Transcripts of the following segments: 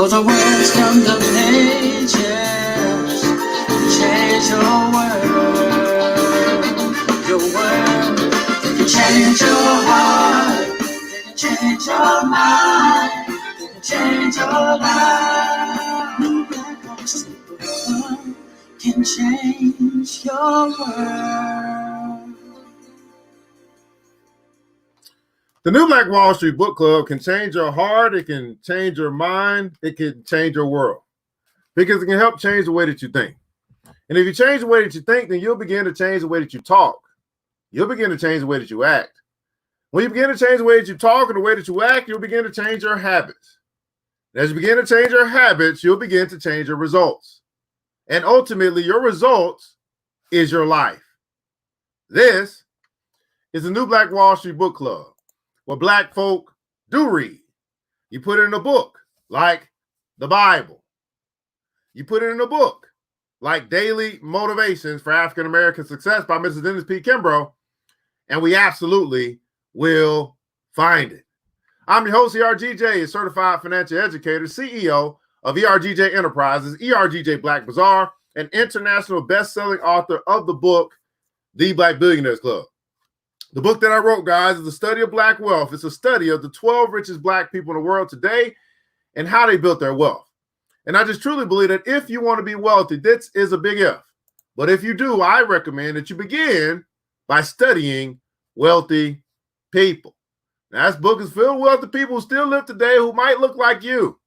So the words from the pages change your world. They can change your heart. They can change your mind. They can change your life. New Black Wall Street Book Club can change your world. The New Black Wall Street Book Club can change your heart, it can change your mind, it can change your world. Because it can help change the way that you think. And if you change the way that you think, then you'll begin to change the way that you talk. You'll begin to change the way that you act. When you begin to change the way that you talk and the way that you act, you'll begin to change your habits. As you begin to change your habits, you'll begin to change your results. And ultimately, your results is your life. This is the New Black Wall Street Book Club, where Black folk do read. You put it in a book, like the Bible. You put it in a book, like Daily Motivations for African American Success by Mrs. Dennis P. Kimbro, and we absolutely will find it. I'm your host, ERGJ, a certified financial educator, CEO of ERGJ Enterprises, ERGJ Black Bazaar, and international best-selling author of the book, The Black Billionaires Club. The book that I wrote, guys, is the study of Black wealth. It's a study of the 12 richest Black people in the world today and how they built their wealth. And I just truly believe that if you want to be wealthy, this is a big if. But if you do, I recommend that you begin by studying wealthy people. Now, this book is filled with wealthy people who still live today who might look like you.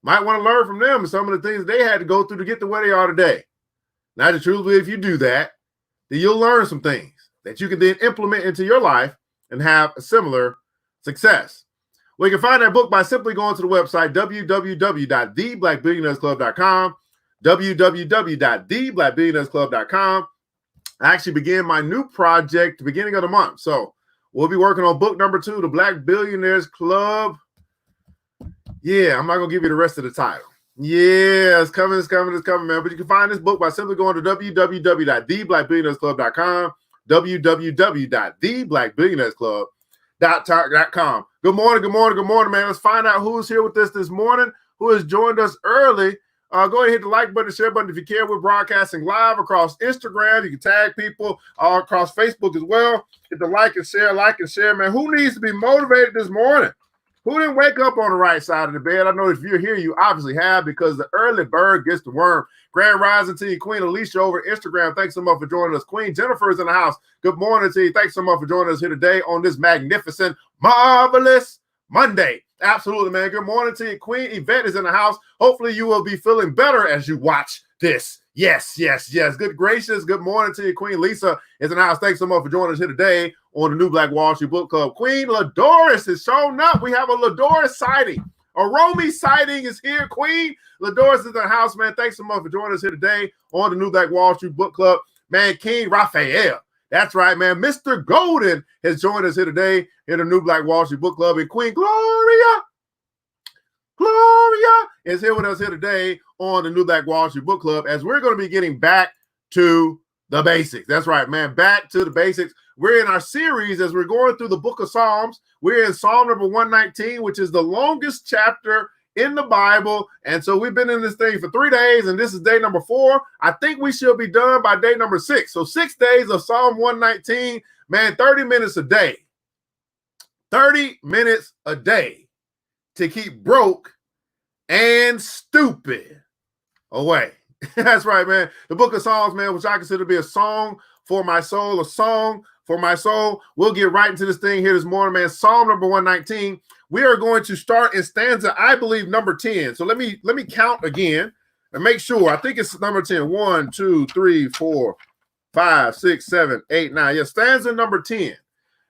Might want to learn from them and some of the things they had to go through to get to where they are today. Now, I just truly believe if you do that, then you'll learn some things that you can then implement into your life and have a similar success. Well, you can find that book by simply going to the website www.theblackbillionairesclub.com, www.theblackbillionairesclub.com. I actually began my new project at the beginning of the month. So we'll be working on book number 2, The Black Billionaires Club. Yeah, I'm not going to give you the rest of the title. Yeah, it's coming, man. But you can find this book by simply going to www.theblackbillionairesclub.com, www.theblackbillionairesclub.com. Good morning, man. Let's find out who's here with us this morning, who has joined us early. Go ahead and hit the like button, share button if you care. We're broadcasting live across Instagram. You can tag people across Facebook as well. Hit the like and share, man. Who needs to be motivated this morning? Who didn't wake up on the right side of the bed? I know if you're here, you obviously have, because the early bird gets the worm. Grand rising to you, Queen Alicia over Instagram. Thanks so much for joining us. Queen Jennifer's in the house. Good morning to you. Thanks so much for joining us here today on this magnificent, marvelous Monday. Absolutely, man. Good morning to you. Queen Yvette is in the house. Hopefully you will be feeling better as you watch this. Yes. Good gracious. Good morning to you. Queen Lisa is in the house. Thanks so much for joining us here today on the New Black Wall Street Book Club. Queen Ladoris has shown up. We have a Ladoris sighting. A Romy sighting is here. Queen Ladoris is in the house, man. Thanks so much for joining us here today on the New Black Wall Street Book Club. Man, King Raphael. That's right, man. Mr. Golden has joined us here today in the New Black Wall Street Book Club. And Queen Gloria is here with us here today on the New Black Wall Street Book Club, as we're going to be getting back to the basics. That's right, man. Back to the basics. We're in our series as we're going through the book of Psalms. We're in Psalm number 119, which is the longest chapter in the Bible. And so we've been in this thing for 3 days, and this is day number 4. I think we should be done by day number 6. So 6 days of Psalm 119, man, 30 minutes a day. 30 minutes a day to keep broke and stupid away. That's right, man. The book of Psalms, man, which I consider to be a song for my soul, a song for my soul. We'll get right into this thing here this morning, man. Psalm number 119. We are going to start in stanza, I believe, number 10. So let me count again and make sure. I think it's number 10. 1, 2, 3, 4, 5, 6, 7, 8, 9. Yeah, stanza number 10.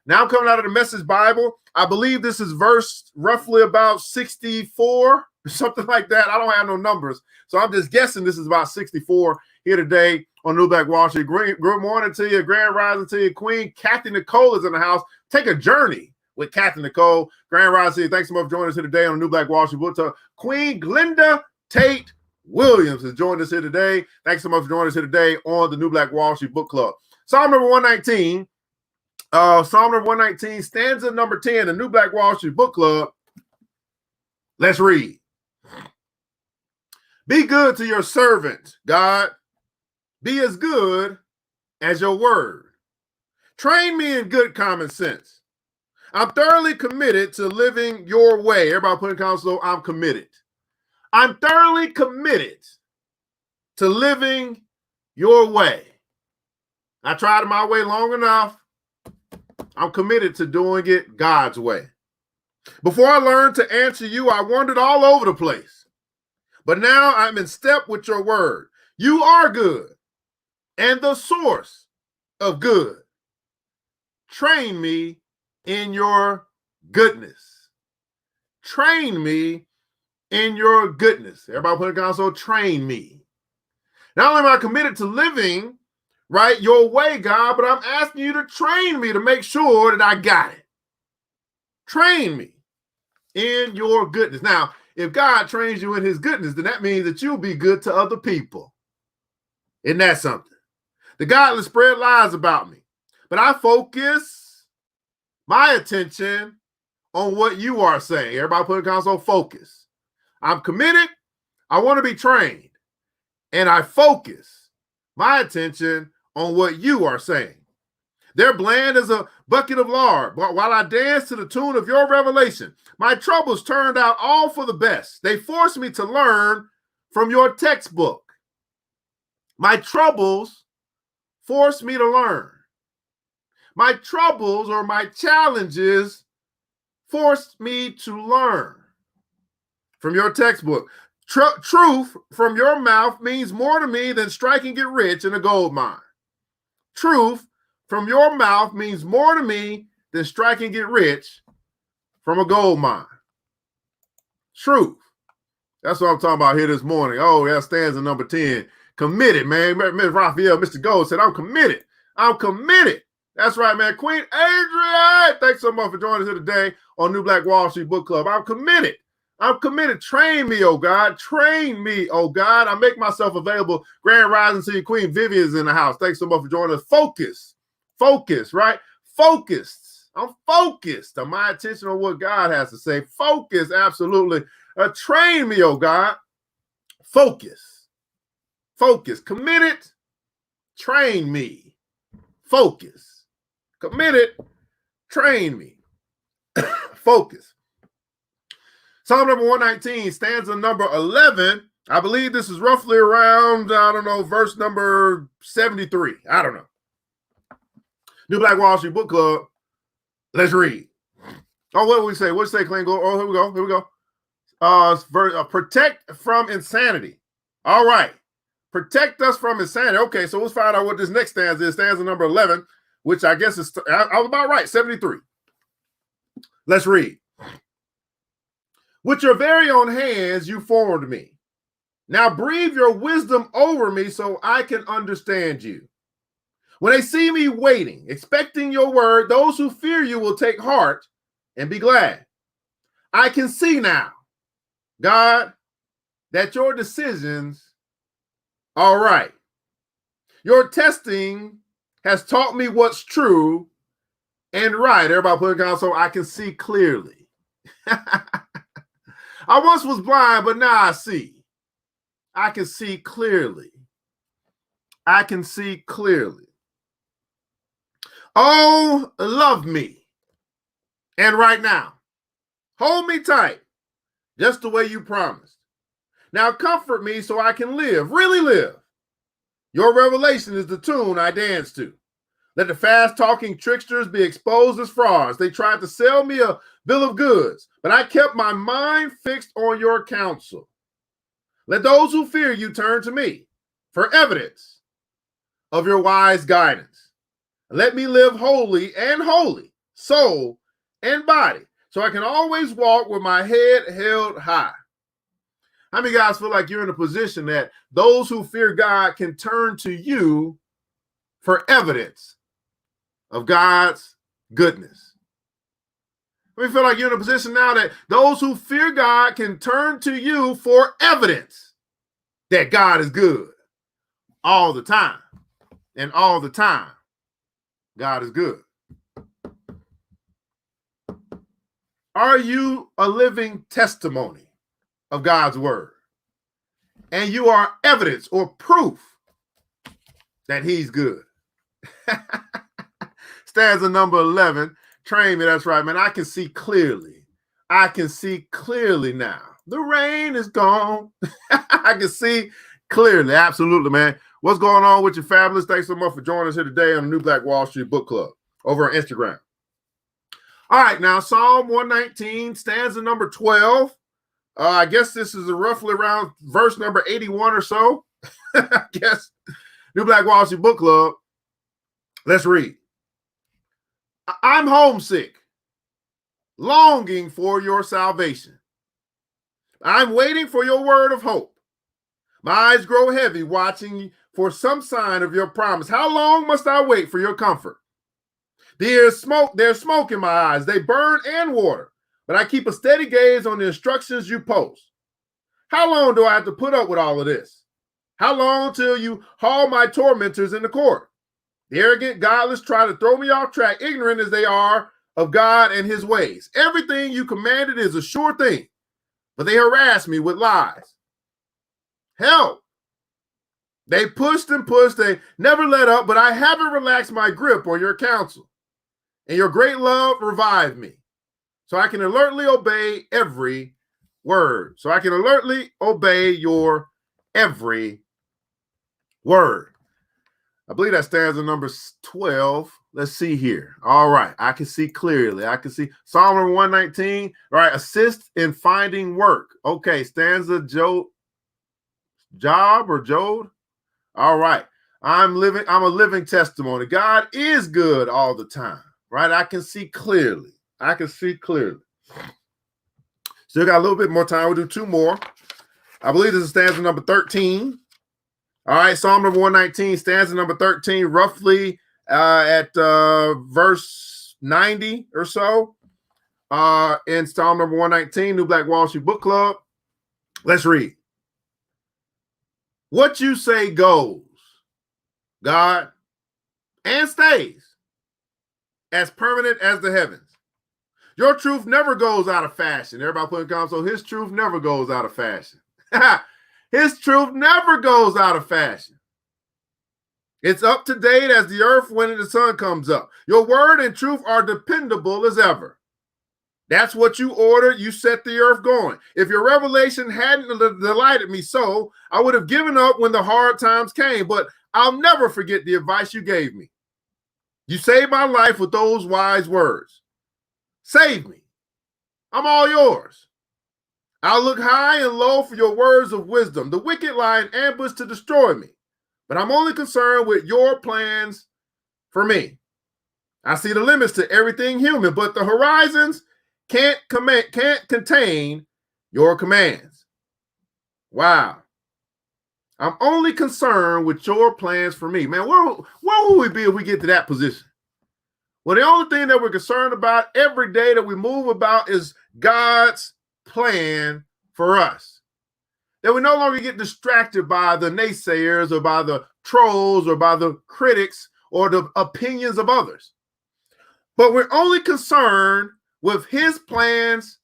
Now I'm coming out of the Message Bible. I believe this is verse roughly about 64, something like that. I don't have no numbers, so I'm just guessing this is about 64 here today on New Black Wall Street. Good morning to you, grand rising to you, Queen Kathy Nicole is in the house. Take a journey with Kathy Nicole. Grand rising to you. Thanks so much for joining us here today on the New Black Wall Street Book Club. Queen Glenda Tate Williams has joined us here today. Thanks so much for joining us here today on the New Black Wall Street Book Club. Psalm number 119. Psalm number 119, stanza number 10, the New Black Wall Street Book Club. Let's read. Be good to your servant, God. Be as good as your word. Train me in good common sense. I'm thoroughly committed to living your way. Everybody put in console, I'm committed. I'm thoroughly committed to living your way. I tried my way long enough. I'm committed to doing it God's way. Before I learned to answer you, I wandered all over the place. But now I'm in step with your word. You are good and the source of good. Train me in your goodness. Train me in your goodness. Everybody put it down, so train me. Not only am I committed to living right your way, God, but I'm asking you to train me to make sure that I got it. Train me in your goodness. Now, if God trains you in his goodness, then that means that you'll be good to other people. Isn't that something? The godless spread lies about me, but I focus my attention on what you are saying. Everybody put in console, focus. I'm committed. I want to be trained. And I focus my attention on what you are saying. They're bland as a bucket of lard, but while I dance to the tune of your revelation, my troubles turned out all for the best. They forced me to learn from your textbook. My troubles forced me to learn. My troubles or my challenges forced me to learn from your textbook. Truth from your mouth means more to me than striking it rich in a gold mine. Truth from your mouth means more to me than striking it rich from a gold mine. Truth. That's what I'm talking about here this morning. Oh, that stands in number 10. Committed, man. Ms. Raphael, Mr. Gold said, I'm committed. I'm committed. That's right, man. Queen Adrian, thanks so much for joining us here today on New Black Wall Street Book Club. I'm committed. I'm committed. Train me, oh God. Train me, oh God. I make myself available. Grand Rising to you, Queen Vivian's in the house. Thanks so much for joining us. Focus. Focus, right? Focused. I'm focused on my attention on what God has to say. Focus, absolutely. Train me, oh God. Focus. Focus. Committed. Train me. Focus. Committed. Train me. Focus. Psalm number 119, stanza number 11. I believe this is roughly around, I don't know, verse number 73. I don't know. New Black Wall Street Book Club. Let's read. Oh, what do we say? What do we say, Clean? Oh, here we go. Here we go. Protect from insanity. All right. Protect us from insanity. Okay, so let's find out what this next stanza is. Stanza number 11, which I guess is, I was about right, 73. Let's read. With your very own hands, you formed me. Now breathe your wisdom over me so I can understand you. When they see me waiting, expecting your word, those who fear you will take heart and be glad. I can see now, God, that your decisions are right. Your testing has taught me what's true and right. Everybody put it down so I can see clearly. I once was blind, but now I see. I can see clearly. I can see clearly. Oh, love me. And right now, hold me tight, just the way you promised. Now comfort me so I can live, really live. Your revelation is the tune I dance to. Let the fast-talking tricksters be exposed as frauds. They tried to sell me a bill of goods, but I kept my mind fixed on your counsel. Let those who fear you turn to me for evidence of your wise guidance. Let me live holy, soul and body, so I can always walk with my head held high. How many guys feel like you're in a position that those who fear God can turn to you for evidence of God's goodness? We feel like you're in a position now that those who fear God can turn to you for evidence that God is good all the time. And all the time, God is good. Are you a living testimony of God's word? and you are evidence or proof that he's good. Stanza number 11. Train me. That's right, man. I can see clearly. I can see clearly now. The rain is gone. I can see clearly. Absolutely, man. What's going on with your families? Thanks so much for joining us here today on the New Black Wall Street Book Club over on Instagram. All right, now Psalm 119, stanza number 12. I guess this is roughly around verse number 81 or so. I guess. New Black Wall Street Book Club. Let's read. I'm homesick, longing for your salvation. I'm waiting for your word of hope. My eyes grow heavy, watching for some sign of your promise. How long must I wait for your comfort? There's smoke in my eyes. They burn and water, but I keep a steady gaze on the instructions you post. How long do I have to put up with all of this? How long till you haul my tormentors into court? The arrogant, godless try to throw me off track, ignorant as they are of God and his ways. Everything you commanded is a sure thing, but they harass me with lies. Help! They pushed and pushed, they never let up, but I haven't relaxed my grip on your counsel. And your great love revived me, so I can alertly obey every word. So I can alertly obey your every word. I believe that stanza number 12. Let's see here. All right. I can see clearly. I can see Psalm number 119. All right. Assist in finding work. Okay. Stanza Job or Jode. All right. I'm a living testimony. God is good all the time. Right. I can see clearly. I can see clearly. Still got a little bit more time. We'll do two more. I believe this is stanza number 13. All right, Psalm number 119, stanza number 13, roughly at verse 90 or so. In Psalm number 119, New Black Wall Street Book Club. Let's read. What you say goes, God, and stays as permanent as the heavens. Your truth never goes out of fashion. Everybody put in comments, so his truth never goes out of fashion. His truth never goes out of fashion. It's up to date as the earth when the sun comes up. Your word and truth are dependable as ever. That's what you ordered. You set the earth going. If your revelation hadn't delighted me so, I would have given up when the hard times came, but I'll never forget the advice you gave me. You saved my life with those wise words. Save me. I'm all yours. I'll look high and low for your words of wisdom. The wicked lie in ambush to destroy me, but I'm only concerned with your plans for me. I see the limits to everything human, but the horizons can't contain your commands. Wow. I'm only concerned with your plans for me. Man, where will we be if we get to that position? Well, the only thing that we're concerned about every day that we move about is God's plan for us. That we no longer get distracted by the naysayers or by the trolls or by the critics or the opinions of others. But we're only concerned with his plans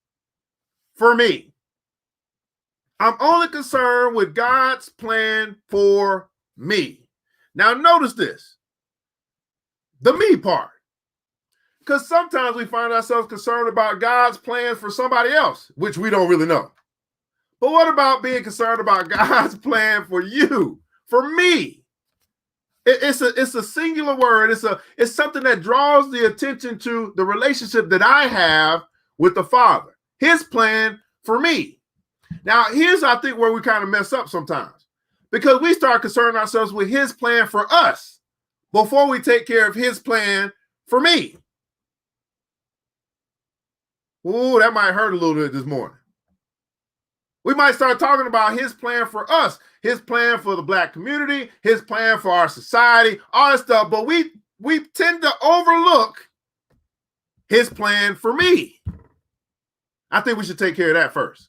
for me. I'm only concerned with God's plan for me. Now, notice this, the me part. Because sometimes we find ourselves concerned about God's plans for somebody else, which we don't really know. But what about being concerned about God's plan for you, for me? It's a singular word. It's something that draws the attention to the relationship that I have with the Father, his plan for me. Now, here's, I think, where we kind of mess up sometimes, because we start concerning ourselves with his plan for us before we take care of his plan for me. Ooh, that might hurt a little bit this morning. We might start talking about his plan for us, his plan for the Black community, his plan for our society, all that stuff, but we tend to overlook his plan for me. I think we should take care of that first.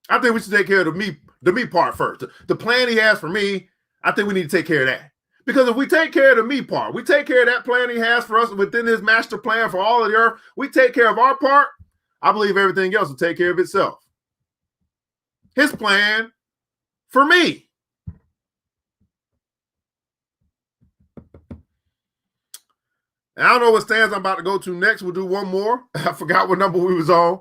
I think we should take care of the me part first. The plan he has for me, I think we need to take care of that. Because if we take care of the me part, we take care of that plan he has for us within his master plan for all of the earth, we take care of our part, I believe everything else will take care of itself. His plan for me. And I don't know what stands I'm about to go to next. We'll do one more. I forgot what number we was on,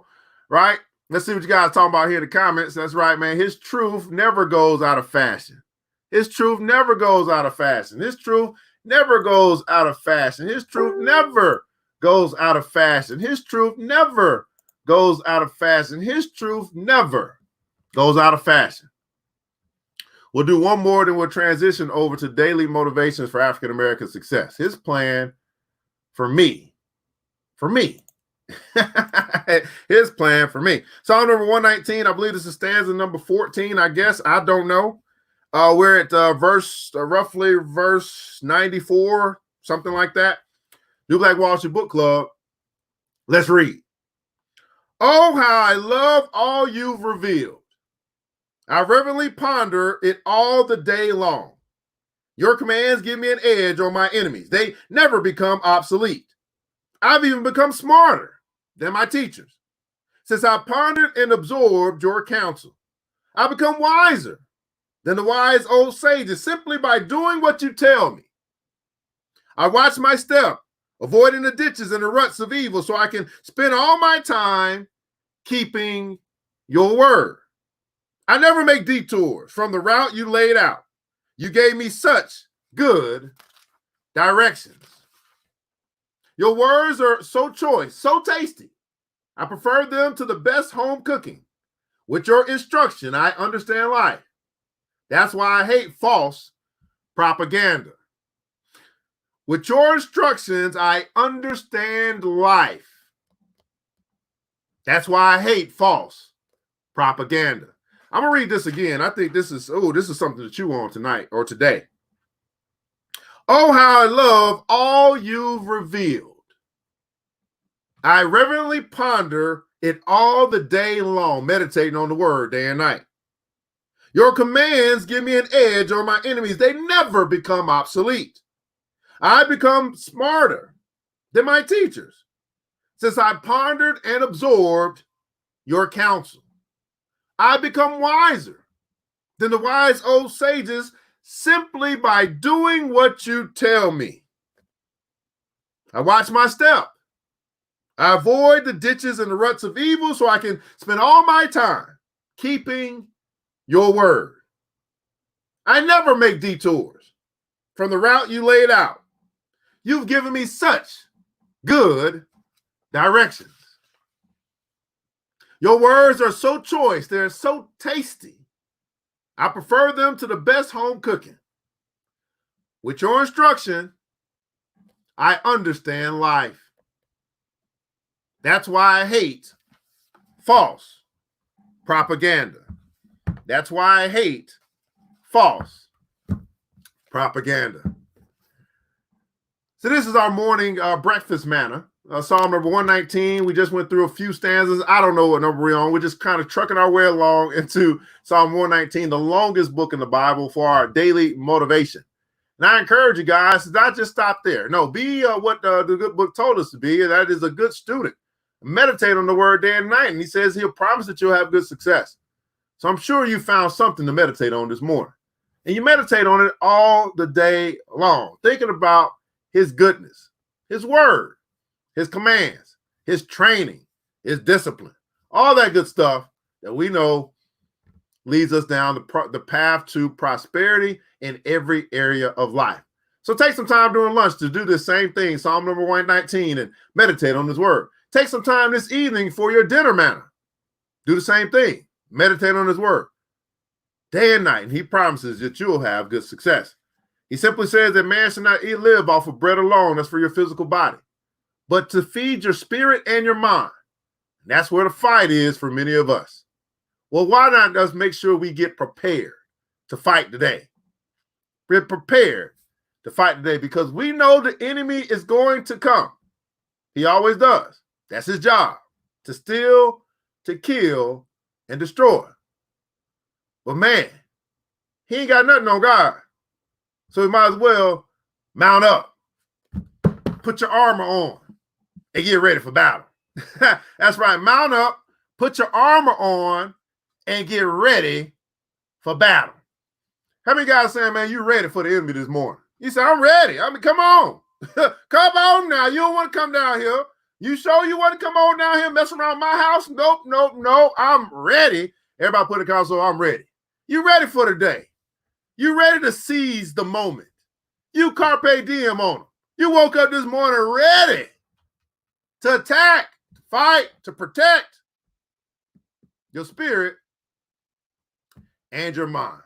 right? Let's see what you guys are talking about here in the comments. That's right, man. His truth never goes out of fashion. His truth never goes out of fashion. His truth never goes out of fashion. His truth never goes out of fashion. His truth never goes out of fashion. His truth never goes out of fashion. We'll do one more, then we'll transition over to daily motivations for African American success. His plan for me. His plan for me. Psalm number 119, I believe this is stanza number 14, I guess. I don't know. We're at roughly verse 94, something like that. New Black Wall Street Book Club. Let's read. Oh, how I love all you've revealed. I reverently ponder it all the day long. Your commands give me an edge on my enemies. They never become obsolete. I've even become smarter than my teachers. Since I pondered and absorbed your counsel, I've become wiser than the wise old sages simply by doing what you tell me. I watch my step, avoiding the ditches and the ruts of evil so I can spend all my time keeping your word. I never make detours from the route you laid out. You gave me such good directions. Your words are so choice, so tasty. I prefer them to the best home cooking. With your instruction, I understand life. That's why I hate false propaganda. With your instructions, I understand life. That's why I hate false propaganda. I'm going to read this again. I think this is something to chew on tonight or today. Oh, how I love all you've revealed. I reverently ponder it all the day long, meditating on the word day and night. Your commands give me an edge on my enemies. They never become obsolete. I become smarter than my teachers since I pondered and absorbed your counsel. I become wiser than the wise old sages simply by doing what you tell me. I watch my step. I avoid the ditches and the ruts of evil so I can spend all my time keeping your word. I never make detours from the route you laid out. You've given me such good directions. Your words are so choice. They're so tasty. I prefer them to the best home cooking. With your instruction, I understand life. That's why I hate false propaganda. That's why I hate false propaganda. So this is our morning breakfast manna. Psalm number 119. We just went through a few stanzas. I don't know what number we're on. We're just kind of trucking our way along into Psalm 119, the longest book in the Bible for our daily motivation. And I encourage you guys to not just stop there. No, be what the good book told us to be. And that is a good student. Meditate on the word day and night. And he says he'll promise that you'll have good success. So I'm sure you found something to meditate on this morning. And you meditate on it all the day long, thinking about his goodness, his word, his commands, his training, his discipline, all that good stuff that we know leads us down the path to prosperity in every area of life. So take some time during lunch to do this same thing, Psalm number 119, and meditate on this word. Take some time this evening for your dinner manna. Do the same thing. Meditate on his word day and night, and he promises that you'll have good success. He simply says that man should not live off of bread alone. That's for your physical body, but to feed your spirit and your mind. And that's where the fight is for many of us. Well, why not just make sure we get prepared to fight today? We're prepared to fight today because we know the enemy is going to come. He always does. That's his job, to steal, to kill, and destroy. But man, he ain't got nothing on God. So we might as well mount up, put your armor on, and get ready for battle. That's right. Mount up, put your armor on, and get ready for battle. How many guys saying, man, you ready for the enemy this morning? You said, I'm ready. I mean, come on. Come on now. You don't want to come down here. You sure you want to come on down here, mess around my house? Nope, nope, no. I'm ready. Everybody put a console, I'm ready. You ready for the day? You ready to seize the moment? You carpe diem on them. You woke up this morning ready to attack, to fight, to protect your spirit and your mind.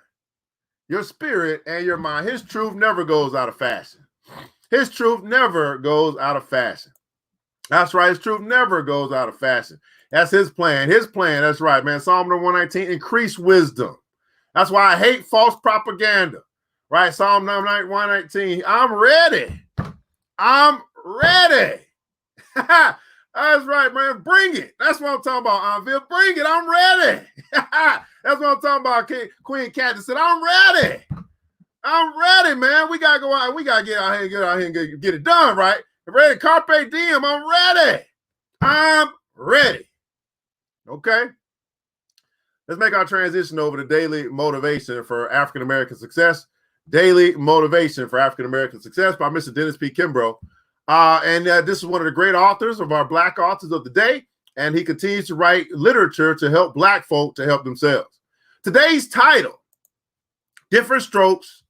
Your spirit and your mind. His truth never goes out of fashion. His truth never goes out of fashion. That's right. His truth never goes out of fashion. That's his plan. His plan. That's right, man. Psalm 119, increase wisdom. That's why I hate false propaganda. Right? Psalm 119. I'm ready. I'm ready. That's right, man. Bring it. That's what I'm talking about, Anvil. Bring it. I'm ready. That's what I'm talking about. Queen Cat said, I'm ready. I'm ready, man. We got to go out. We got to get out here and get it done, right? Ready. Carpe diem. I'm ready. I'm ready. Okay. Let's make our transition over to daily motivation for African-American success. Daily motivation for African-American success by Mr. Dennis P. Kimbro. This is one of the great authors of our Black authors of the day. And he continues to write literature to help Black folk to help themselves. Today's title, Different Strokes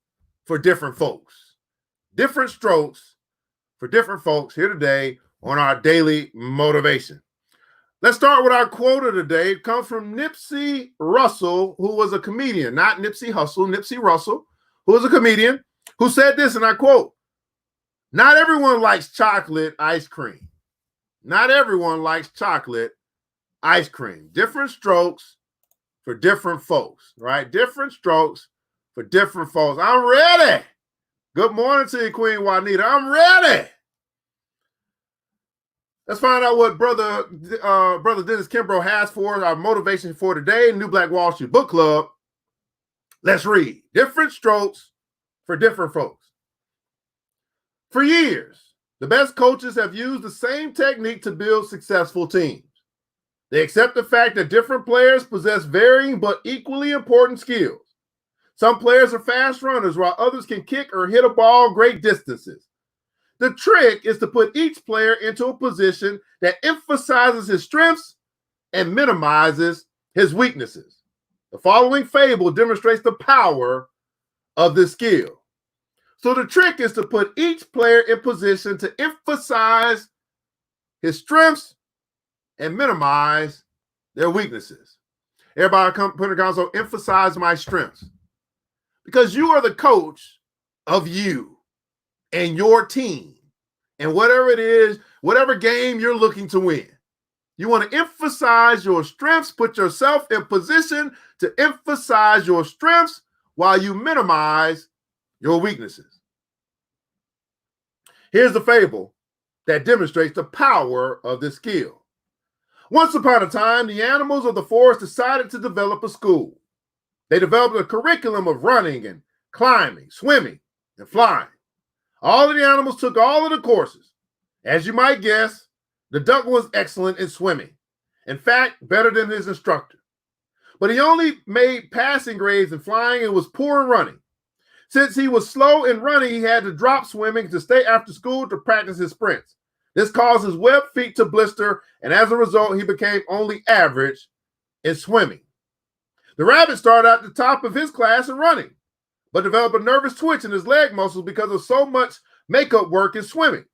for Different Folks. Different strokes for different folks here today on our daily motivation. Let's start with our quote of the day. It comes from Nipsey Russell, who was a comedian, not Nipsey Hussle, Nipsey Russell, who was a comedian, who said this, and I quote, not everyone likes chocolate ice cream. Not everyone likes chocolate ice cream. Different strokes for different folks, right? Different strokes for different folks. I'm ready. Good morning to you, Queen Juanita. I'm ready. Let's find out what Brother Dennis Kimbro has for our motivation for today. New Black Wall Street Book Club. Let's read. Different strokes for different folks. For years, the best coaches have used the same technique to build successful teams. They accept the fact that different players possess varying but equally important skills. Some players are fast runners, while others can kick or hit a ball great distances. The trick is to put each player into a position that emphasizes his strengths and minimizes his weaknesses. The following fable demonstrates the power of this skill. So the trick is to put each player in position to emphasize his strengths and minimize their weaknesses. Everybody put in the console, emphasize my strengths. Because you are the coach of you and your team, and whatever it is, whatever game you're looking to win. You want to emphasize your strengths, put yourself in position to emphasize your strengths while you minimize your weaknesses. Here's the fable that demonstrates the power of this skill. Once upon a time, the animals of the forest decided to develop a school. They developed a curriculum of running and climbing, swimming, and flying. All of the animals took all of the courses. As you might guess, the duck was excellent in swimming. In fact, better than his instructor. But he only made passing grades in flying and was poor in running. Since he was slow in running, he had to drop swimming to stay after school to practice his sprints. This caused his webbed feet to blister, and as a result, he became only average in swimming. The rabbit started at the top of his class in running, but developed a nervous twitch in his leg muscles because of so much makeup work in swimming.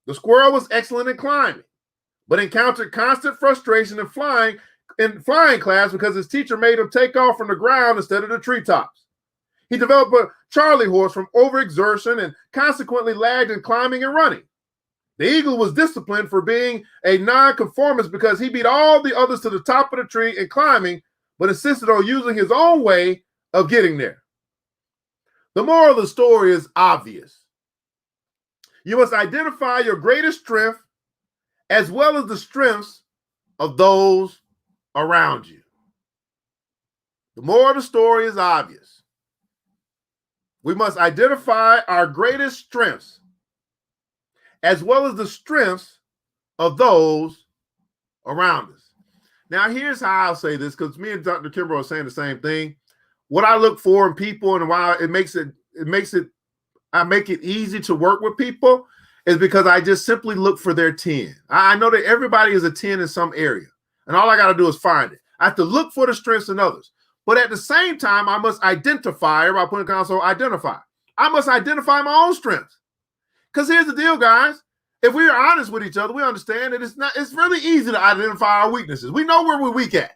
The squirrel was excellent in climbing, but encountered constant frustration in flying class because his teacher made him take off from the ground instead of the treetops. He developed a Charlie horse from overexertion and consequently lagged in climbing and running. The eagle was disciplined for being a nonconformist because he beat all the others to the top of the tree in climbing, but insisted on using his own way of getting there. The moral of the story is obvious. You must identify your greatest strength as well as the strengths of those around you. The moral of the story is obvious. We must identify our greatest strengths as well as the strengths of those around us. Now, here's how I'll say this, because me and Dr. Kimbro are saying the same thing. what I look for in people and why I make it easy to work with people is because I just simply look for their 10. I know that everybody is a 10 in some area, and all I got to do is find it. I have to look for the strengths in others. But at the same time, I must identify, everybody put in console, identify. I must identify my own strengths. Because here's the deal, guys. If we are honest with each other, we understand that it's really easy to identify our weaknesses. We know where we're weak at.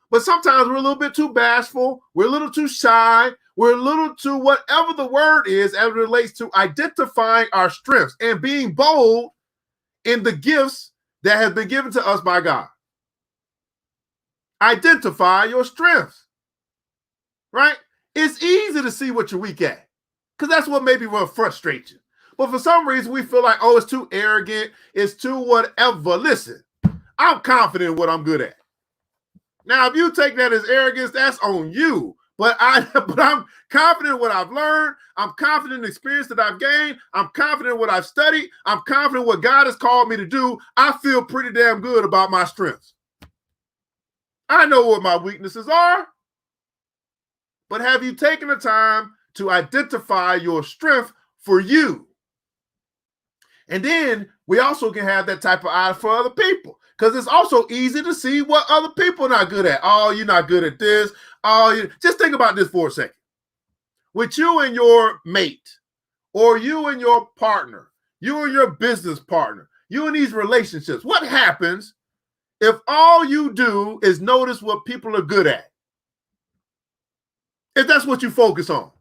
But sometimes we're a little bit too bashful. We're a little too shy. We're a little too whatever the word is as it relates to identifying our strengths and being bold in the gifts that have been given to us by God. Identify your strengths, right? It's easy to see what you're weak at because that's what maybe will frustrate you. But for some reason, we feel like, oh, it's too arrogant. It's too whatever. Listen, I'm confident in what I'm good at. Now, if you take that as arrogance, that's on you. But I'm confident in what I've learned. I'm confident in the experience that I've gained. I'm confident in what I've studied. I'm confident in what God has called me to do. I feel pretty damn good about my strengths. I know what my weaknesses are. But have you taken the time to identify your strength for you? And then we also can have that type of eye for other people. Because it's also easy to see what other people are not good at. Oh, you're not good at this. Oh, just think about this for a second. With you and your mate, or you and your partner, you and your business partner, you in these relationships, what happens if all you do is notice what people are good at? If that's what you focus on.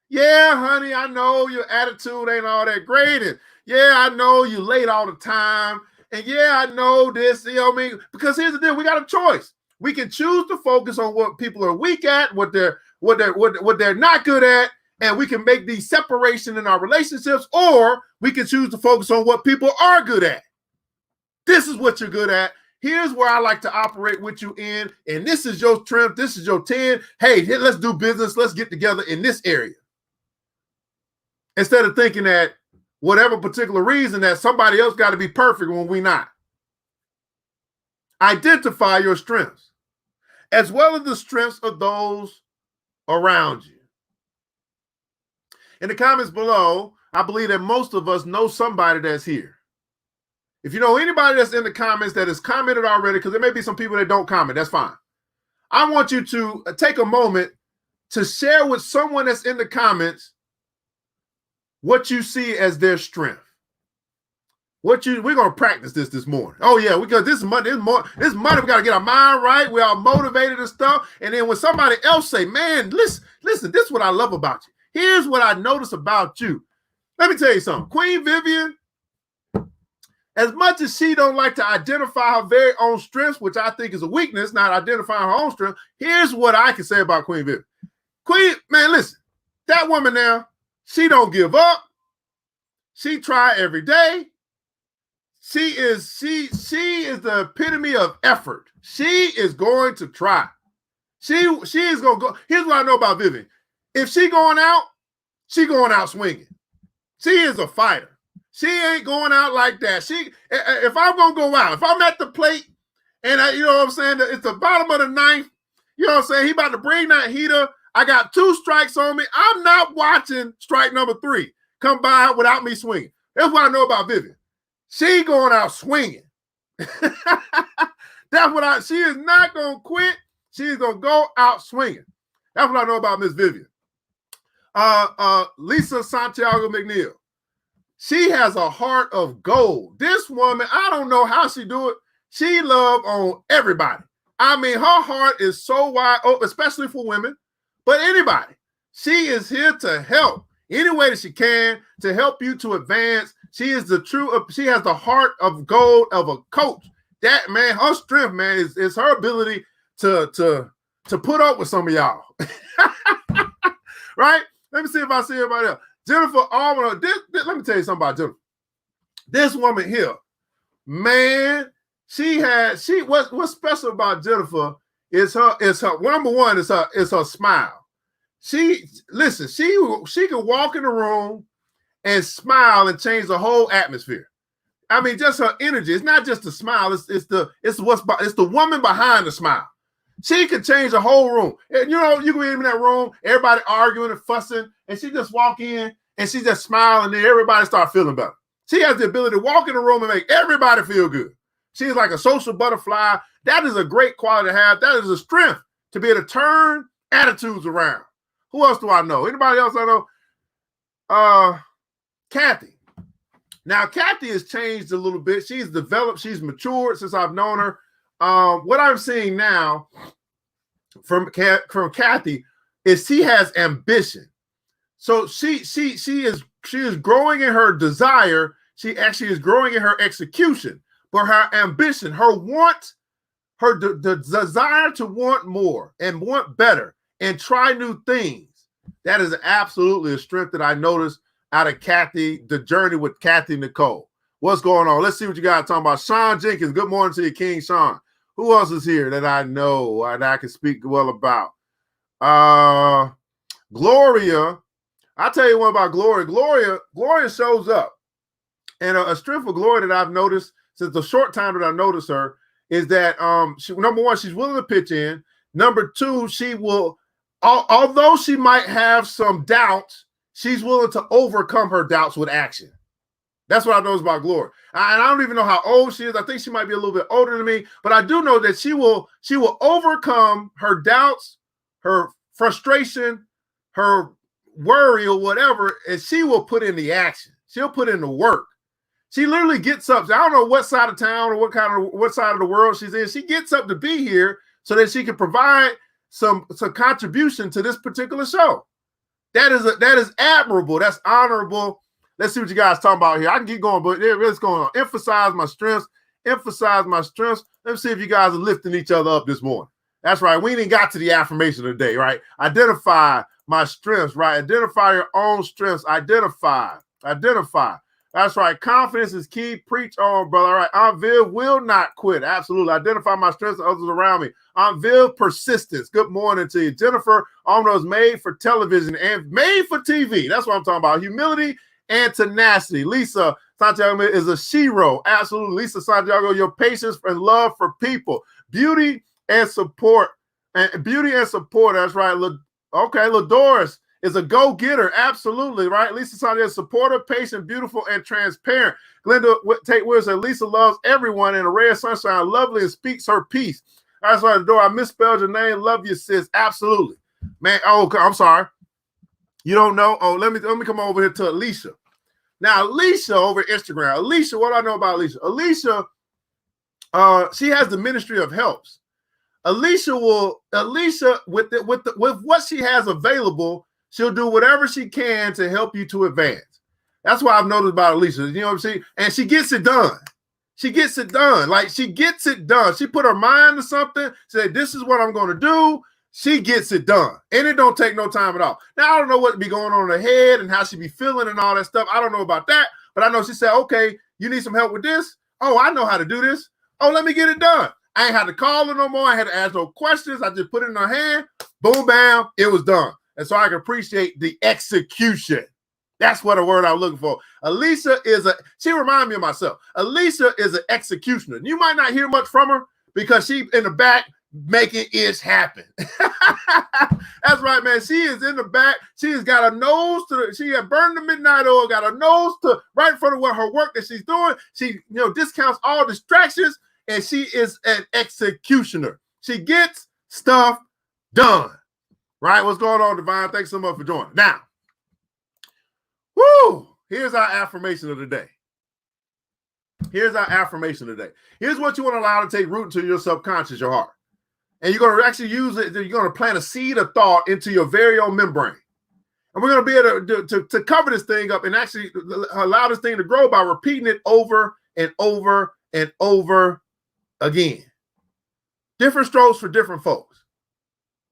Yeah, honey, I know your attitude ain't all that great. And yeah, I know you late all the time. And yeah, I know this, you know what I mean? Because here's the deal, we got a choice. We can choose to focus on what people are weak at, what they're not good at, and we can make these separation in our relationships, or we can choose to focus on what people are good at. This is what you're good at. Here's where I like to operate with you in, and this is your strength, this is your 10. Hey, let's do business, let's get together in this area. Instead of thinking that whatever particular reason that somebody else got to be perfect when we're not. Identify your strengths, as well as the strengths of those around you. In the comments below, I believe that most of us know somebody that's here. If you know anybody that's in the comments that has commented already, because there may be some people that don't comment, that's fine. I want you to take a moment to share with someone that's in the comments what you see as their strength. We're gonna practice this morning. Oh yeah, because this Monday we gotta get our mind right. We're all motivated and stuff. And then when somebody else say, "Man, listen, this is what I love about you. Here's what I notice about you." Let me tell you something. Queen Vivian, as much as she don't like to identify her very own strengths, which I think is a weakness, not identifying her own strength. Here's what I can say about Queen Vivian. Queen, man, listen, that woman now, she don't give up. She try every day. She is the epitome of effort. She is going to try. She is going to go. Here's what I know about Vivian. If she going out swinging. She is a fighter. She ain't going out like that. If I'm going to go out, if I'm at the plate and you know what I'm saying, it's the bottom of the ninth, you know what I'm saying, he about to bring that heater. I got 2 strikes on me. I'm not watching strike number 3 come by without me swinging. That's what I know about Vivian. She going out swinging. She is not going to quit. She's going to go out swinging. That's what I know about Miss Vivian. Lisa Santiago McNeil. She has a heart of gold. This woman, I don't know how she do it. She love on everybody. I mean, her heart is so wide open, especially for women, but anybody. She is here to help any way that she can to help you to advance. She has the heart of gold of a coach. That, man, her strength, man, is her ability to put up with some of y'all. Right? Let me see if I see everybody else. Jennifer Alman, let me tell you something about Jennifer. This woman here, man, what's special about Jennifer is her number one is her smile. She can walk in the room and smile and change the whole atmosphere. I mean, just her energy. It's not just the smile. It's the woman behind the smile. She could change the whole room. And you know, you can be in that room, everybody arguing and fussing, and she just walk in and she just smile, and then everybody start feeling better. She has the ability to walk in the room and make everybody feel good. She's like a social butterfly. That is a great quality to have. That is a strength to be able to turn attitudes around. Who else do I know? Anybody else I know? Kathy. Now, Kathy has changed a little bit. She's developed. She's matured since I've known her. What I'm seeing now from Kathy is she has ambition. So she is growing in her desire. She actually is growing in her execution, but her ambition, her want, the desire to want more and want better and try new things. That is absolutely a strength that I noticed out of Kathy, the journey with Kathy Nicole. What's going on? Let's see what you guys talking about. Sean Jenkins, good morning to you, King Sean. Who else is here that I know and I can speak well about? Gloria. I'll tell you one about Gloria. Gloria shows up. And a strength of Gloria that I've noticed since the short time that I noticed her is that number one, she's willing to pitch in. Number two, she will, although she might have some doubts, she's willing to overcome her doubts with action. That's what I know about Gloria. And I don't even know how old she is. I think she might be a little bit older than me, but I do know that she will overcome her doubts, her frustration, her worry or whatever, and she will put in the action. She'll put in the work. She literally gets up. I don't know what side of town or what side of the world she's in. She gets up to be here so that she can provide some contribution to this particular show. That is admirable. That's honorable. Let's see what you guys talking about here. I can keep going, but what's going on? Emphasize my strengths. Emphasize my strengths. Let's see if you guys are lifting each other up this morning. That's right. We ain't got to the affirmation of the day, right? Identify my strengths, right? Identify your own strengths. Identify. That's right. Confidence is key. Preach on, brother. All right. Aunt Viv will not quit. Absolutely. Identify my strengths and others around me. Aunt Viv, persistence. Good morning to you. Jennifer, almost made for television and made for TV. That's what I'm talking about. Humility and tenacity. Lisa Santiago is a shero. Absolutely. Lisa Santiago, your patience and love for people. Beauty and support. And beauty and support. That's right. Okay. Ladoris is a go-getter. Absolutely, right? Lisa Santiago is supportive, patient, beautiful, and transparent. Glenda Tate Wilson, Lisa loves everyone in a ray of sunshine, lovely, and speaks her piece. That's right, Adore. I misspelled your name. Love you, sis. Absolutely. Man, oh, I'm sorry. You don't know? Oh, let me come over here to Alicia. Now, Alicia over Instagram. Alicia, what do I know about Alicia? Alicia, she has the Ministry of Helps. Alicia with what she has available, she'll do whatever she can to help you to advance. That's what I've noticed about Alicia. You know what I'm saying? And she gets it done. She gets it done. Like, she gets it done. She put her mind to something, said, this is what I'm going to do. She gets it done. And it don't take no time at all. Now, I don't know what be going on in her head and how she be feeling and all that stuff. I don't know about that. But I know she said, okay, you need some help with this? Oh, I know how to do this. Oh, let me get it done. I ain't had to call her no more. I had to ask no questions. I just put it in her hand. Boom, bam, it was done. And so I can appreciate the execution. That's what a word I'm looking for. Alicia she reminds me of myself. Alicia is an executioner. You might not hear much from her because she in the back making it happen. That's right, man. She is in the back. She has got a nose she had burned the midnight oil, got a nose to right in front of what her work that she's doing. She, discounts all distractions, and she is an executioner. She gets stuff done. Right? What's going on, Divine? Thanks so much for joining. Now, here's our affirmation of the day. Here's what you want to allow to take root into your subconscious, your heart. And you're going to actually use it. You're going to plant a seed of thought into your very own membrane. And we're going to be able to cover this thing up and actually allow this thing to grow by repeating it over and over and over again. Different strokes for different folks.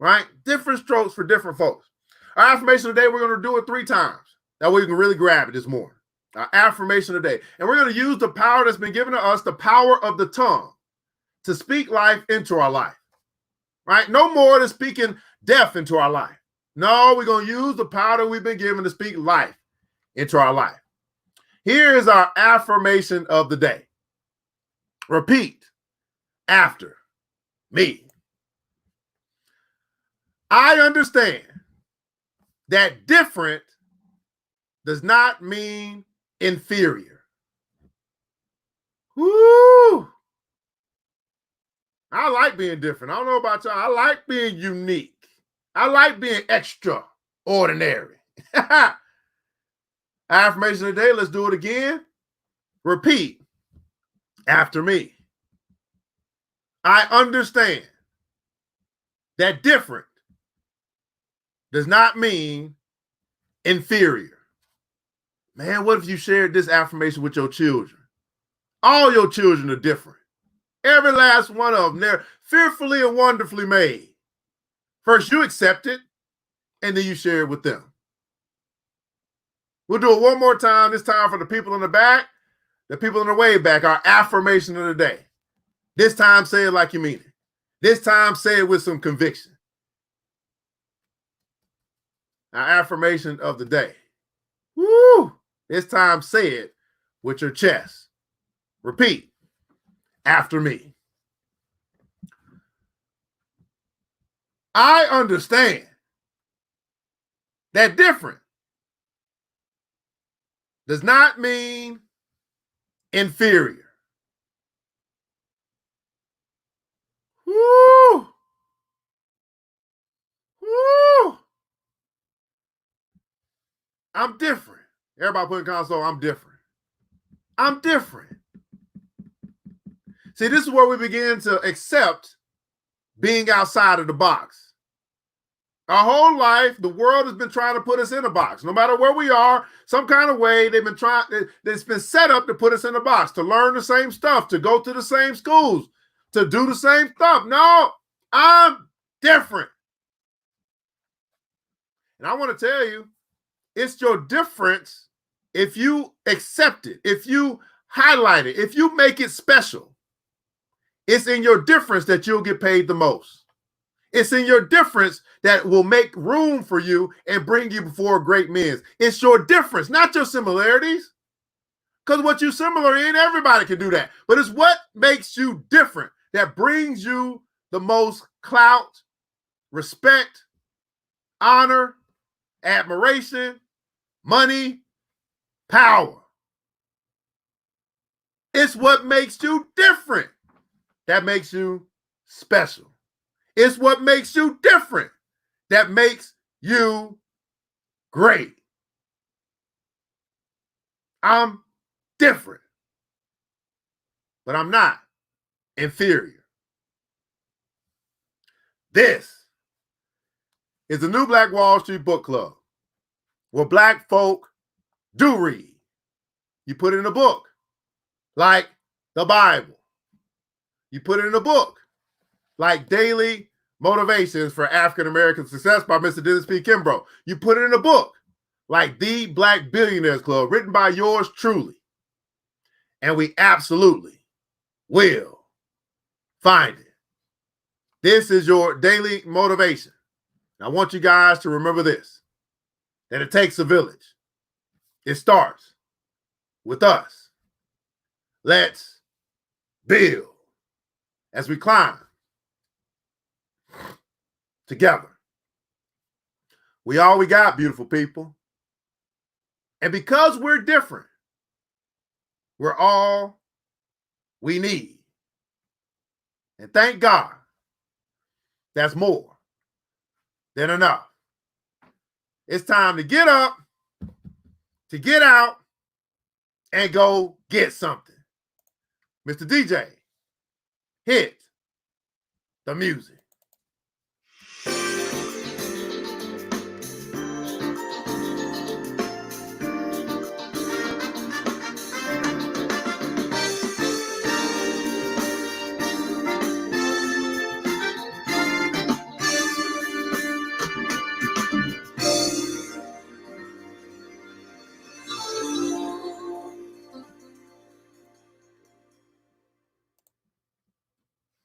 Right? Different strokes for different folks. Our affirmation today, we're going to do it 3 times. That way you can really grab it this morning. Our affirmation today. And we're going to use the power that's been given to us, the power of the tongue, to speak life into our life. Right? No more than speaking death into our life. No, we're going to use the power that we've been given to speak life into our life. Here is our affirmation of the day. Repeat after me. I understand that different does not mean inferior. Woo! I like being different. I don't know about y'all. I like being unique. I like being extraordinary. Affirmation of the day. Let's do it again. Repeat after me. I understand that different does not mean inferior. Man, what if you shared this affirmation with your children? All your children are different. Every last one of them. They're fearfully and wonderfully made. First, you accept it, and then you share it with them. We'll do it one more time. This time for the people in the back, the people in the way back. Our affirmation of the day. This time, say it like you mean it. This time, say it with some conviction. Our affirmation of the day. Woo! This time, say it with your chest. Repeat after me. I understand that different does not mean inferior. Woo! Woo! I'm different. Everybody put in console, I'm different. I'm different. See, this is where we begin to accept being outside of the box. Our whole life, the world has been trying to put us in a box. No matter where we are, some kind of way, they've been trying, it's been set up to put us in a box, to learn the same stuff, to go to the same schools, to do the same stuff. No, I'm different. And I want to tell you, it's your difference if you accept it, if you highlight it, if you make it special. It's in your difference that you'll get paid the most. It's in your difference that will make room for you and bring you before great men. It's your difference, not your similarities. Because what you're similar in, everybody can do that. But it's what makes you different that brings you the most clout, respect, honor, admiration, money, power. It's what makes you different that makes you special. It's what makes you different that makes you great. I'm different, but I'm not inferior. This is the New Black Wall Street Book Club, where Black folk do read. You put it in a book, like the Bible. You put it in a book, like Daily Motivations for African American Success by Mr. Dennis P. Kimbro. You put it in a book, like The Black Billionaires Club, written by yours truly. And we absolutely will find it. This is your daily motivation. I want you guys to remember this, that it takes a village. It starts with us. Let's build as we climb together. We all we got, beautiful people. And because we're different, we're all we need. And thank God, that's more than enough. It's time to get up, to get out, and go get something. Mr. DJ, hit the music.